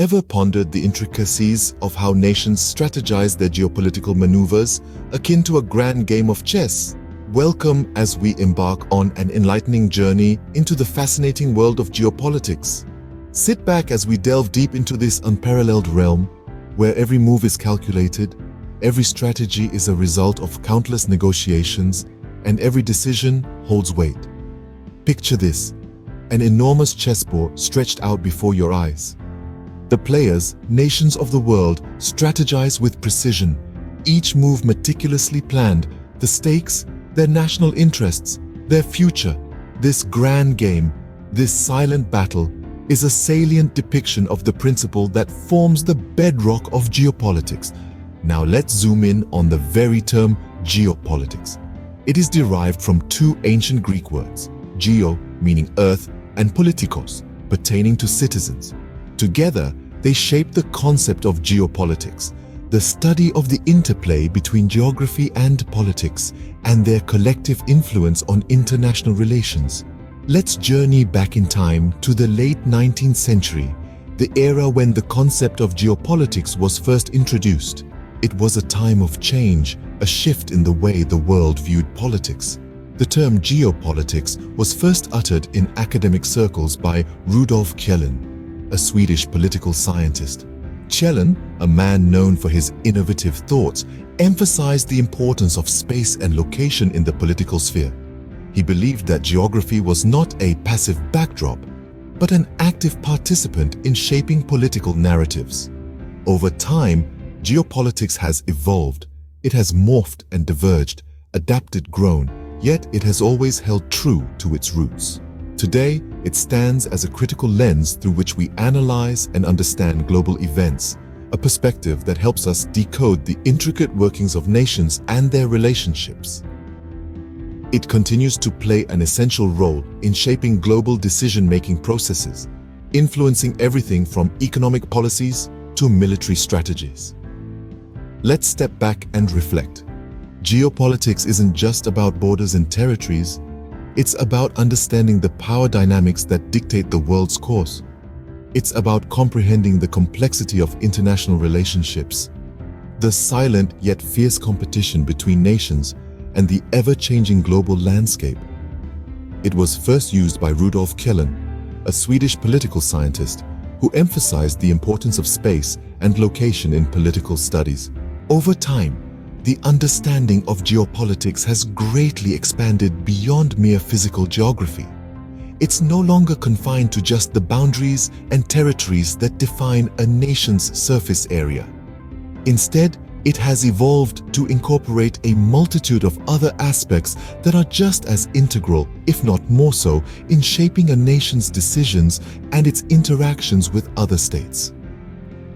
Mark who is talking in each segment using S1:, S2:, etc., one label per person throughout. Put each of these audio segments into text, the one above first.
S1: Ever pondered the intricacies of how nations strategize their geopolitical maneuvers, akin to a grand game of chess? Welcome as we embark on an enlightening journey into the fascinating world of geopolitics. Sit back as we delve deep into this unparalleled realm, where every move is calculated, every strategy is a result of countless negotiations, and every decision holds weight. Picture this: an enormous chessboard stretched out before your eyes. The players, nations of the world, strategize with precision, each move meticulously planned, the stakes, their national interests, their future. This grand game, this silent battle, is a salient depiction of the principle that forms the bedrock of geopolitics. Now let's zoom in on the very term geopolitics. It is derived from two ancient Greek words, geo, meaning earth, and politikos, pertaining to citizens. Together, they shape the concept of geopolitics, the study of the interplay between geography and politics, and their collective influence on international relations. Let's journey back in time to the late 19th century, the era when the concept of geopolitics was first introduced. It was a time of change, a shift in the way the world viewed politics. The term geopolitics was first uttered in academic circles by Rudolf Kjellin, a Swedish political scientist. Kjellin, a man known for his innovative thoughts, emphasized the importance of space and location in the political sphere. He believed that geography was not a passive backdrop, but an active participant in shaping political narratives. Over time, geopolitics has evolved. It has morphed and diverged, adapted, grown, yet it has always held true to its roots. Today, it stands as a critical lens through which we analyze and understand global events, a perspective that helps us decode the intricate workings of nations and their relationships. It continues to play an essential role in shaping global decision-making processes, influencing everything from economic policies to military strategies. Let's step back and reflect. Geopolitics isn't just about borders and territories. It's about understanding the power dynamics that dictate the world's course. It's about comprehending the complexity of international relationships, the silent yet fierce competition between nations, and the ever-changing global landscape. It was first used by Rudolf Kjellin, a Swedish political scientist who emphasized the importance of space and location in political studies. Over time, the understanding of geopolitics has greatly expanded beyond mere physical geography. It's no longer confined to just the boundaries and territories that define a nation's surface area. Instead, it has evolved to incorporate a multitude of other aspects that are just as integral, if not more so, in shaping a nation's decisions and its interactions with other states.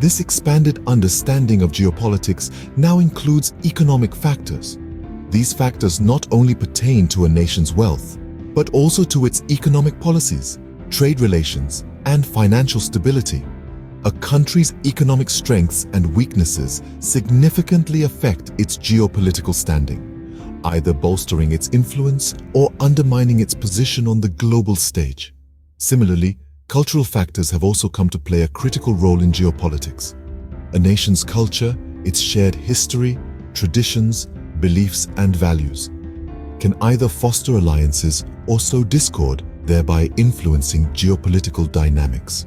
S1: This expanded understanding of geopolitics now includes economic factors. These factors not only pertain to a nation's wealth, but also to its economic policies, trade relations, and financial stability. A country's economic strengths and weaknesses significantly affect its geopolitical standing, either bolstering its influence or undermining its position on the global stage. Similarly, cultural factors have also come to play a critical role in geopolitics. A nation's culture, its shared history, traditions, beliefs, and values can either foster alliances or sow discord, thereby influencing geopolitical dynamics.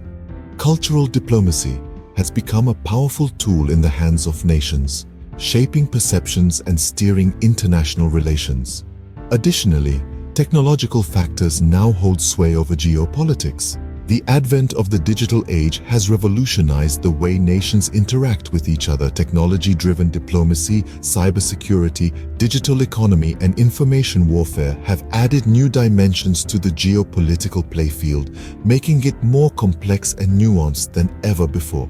S1: Cultural diplomacy has become a powerful tool in the hands of nations, shaping perceptions and steering international relations. Additionally, technological factors now hold sway over geopolitics. The advent of the digital age has revolutionized the way nations interact with each other. Technology-driven diplomacy, cybersecurity, digital economy, and information warfare have added new dimensions to the geopolitical playfield, making it more complex and nuanced than ever before.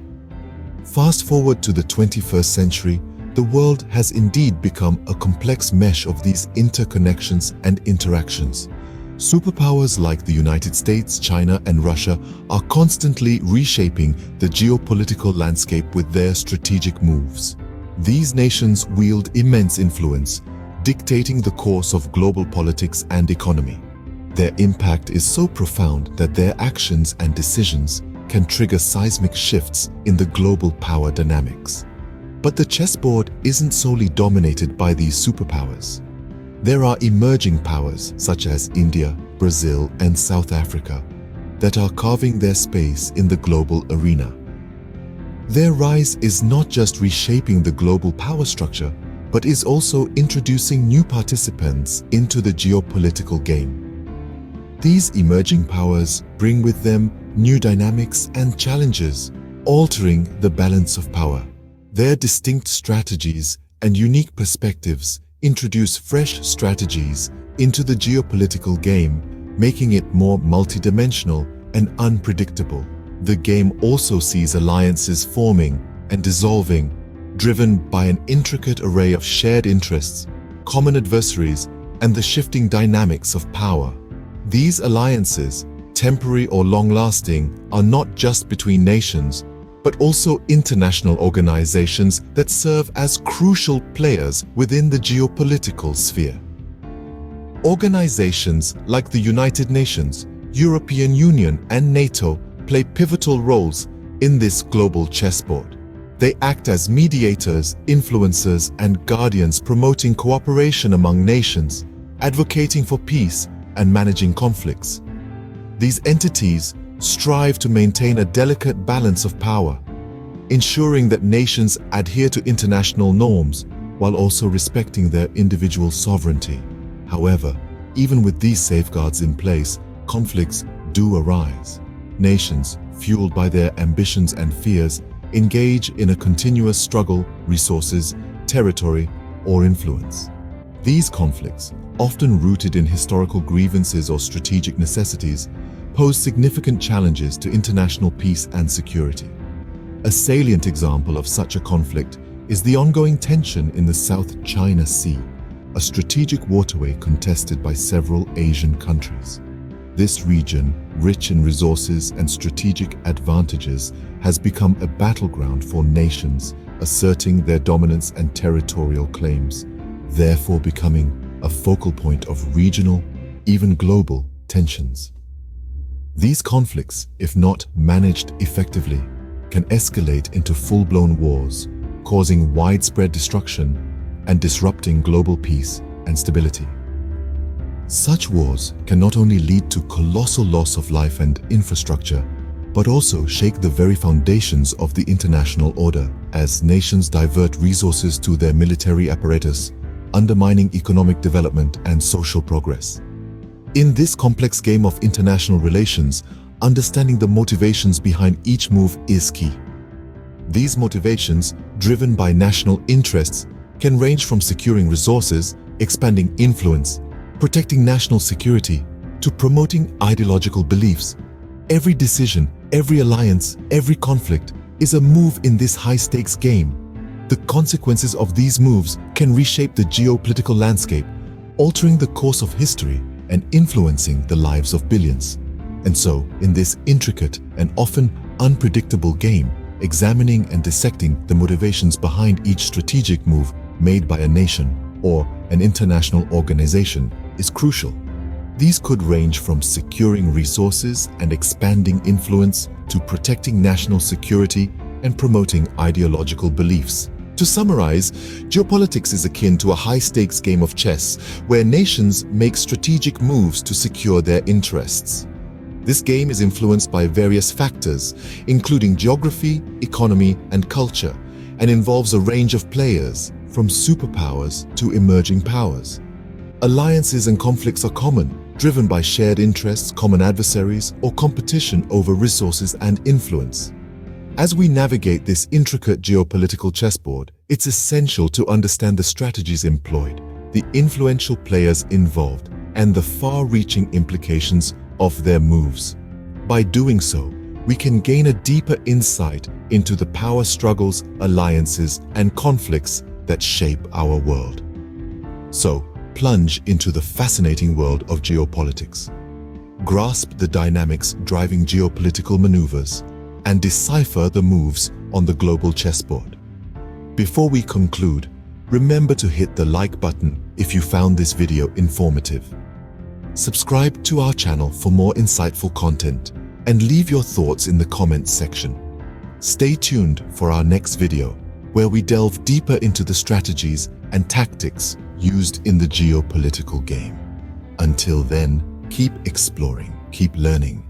S1: Fast forward to the 21st century, the world has indeed become a complex mesh of these interconnections and interactions. Superpowers like the United States, China, and Russia are constantly reshaping the geopolitical landscape with their strategic moves. These nations wield immense influence, dictating the course of global politics and economy. Their impact is so profound that their actions and decisions can trigger seismic shifts in the global power dynamics. But the chessboard isn't solely dominated by these superpowers. There are emerging powers such as India, Brazil, and South Africa that are carving their space in the global arena. Their rise is not just reshaping the global power structure, but is also introducing new participants into the geopolitical game. These emerging powers bring with them new dynamics and challenges, altering the balance of power. Their distinct strategies and unique perspectives introduce fresh strategies into the geopolitical game, making it more multidimensional and unpredictable. The game also sees alliances forming and dissolving, driven by an intricate array of shared interests, common adversaries, and the shifting dynamics of power. These alliances, temporary or long-lasting, are not just between nations, but also international organizations that serve as crucial players within the geopolitical sphere. Organizations like the United Nations, European Union, and NATO play pivotal roles in this global chessboard. They act as mediators, influencers, and guardians, promoting cooperation among nations, advocating for peace, and managing conflicts. These entities strive to maintain a delicate balance of power, ensuring that nations adhere to international norms while also respecting their individual sovereignty. However, even with these safeguards in place, conflicts do arise. Nations, fueled by their ambitions and fears, engage in a continuous struggle, resources, territory, or influence. These conflicts, often rooted in historical grievances or strategic necessities, pose significant challenges to international peace and security. A salient example of such a conflict is the ongoing tension in the South China Sea, a strategic waterway contested by several Asian countries. This region, rich in resources and strategic advantages, has become a battleground for nations asserting their dominance and territorial claims, therefore becoming a focal point of regional, even global, tensions. These conflicts, if not managed effectively, can escalate into full-blown wars, causing widespread destruction and disrupting global peace and stability. Such wars can not only lead to colossal loss of life and infrastructure, but also shake the very foundations of the international order as nations divert resources to their military apparatus, undermining economic development and social progress. In this complex game of international relations, understanding the motivations behind each move is key. These motivations, driven by national interests, can range from securing resources, expanding influence, protecting national security, to promoting ideological beliefs. Every decision, every alliance, every conflict is a move in this high-stakes game. The consequences of these moves can reshape the geopolitical landscape, altering the course of history and influencing the lives of billions. And so, in this intricate and often unpredictable game, examining and dissecting the motivations behind each strategic move made by a nation or an international organization is crucial. These could range from securing resources and expanding influence to protecting national security and promoting ideological beliefs. To summarize, geopolitics is akin to a high-stakes game of chess where nations make strategic moves to secure their interests. This game is influenced by various factors, including geography, economy, and culture, and involves a range of players, from superpowers to emerging powers. Alliances and conflicts are common, driven by shared interests, common adversaries, or competition over resources and influence. As we navigate this intricate geopolitical chessboard, it's essential to understand the strategies employed, the influential players involved, and the far-reaching implications of their moves. By doing so, we can gain a deeper insight into the power struggles, alliances, and conflicts that shape our world. So, plunge into the fascinating world of geopolitics. Grasp the dynamics driving geopolitical maneuvers and decipher the moves on the global chessboard. Before we conclude, remember to hit the like button if you found this video informative. Subscribe to our channel for more insightful content and leave your thoughts in the comments section. Stay tuned for our next video, where we delve deeper into the strategies and tactics used in the geopolitical game. Until then, keep exploring, keep learning,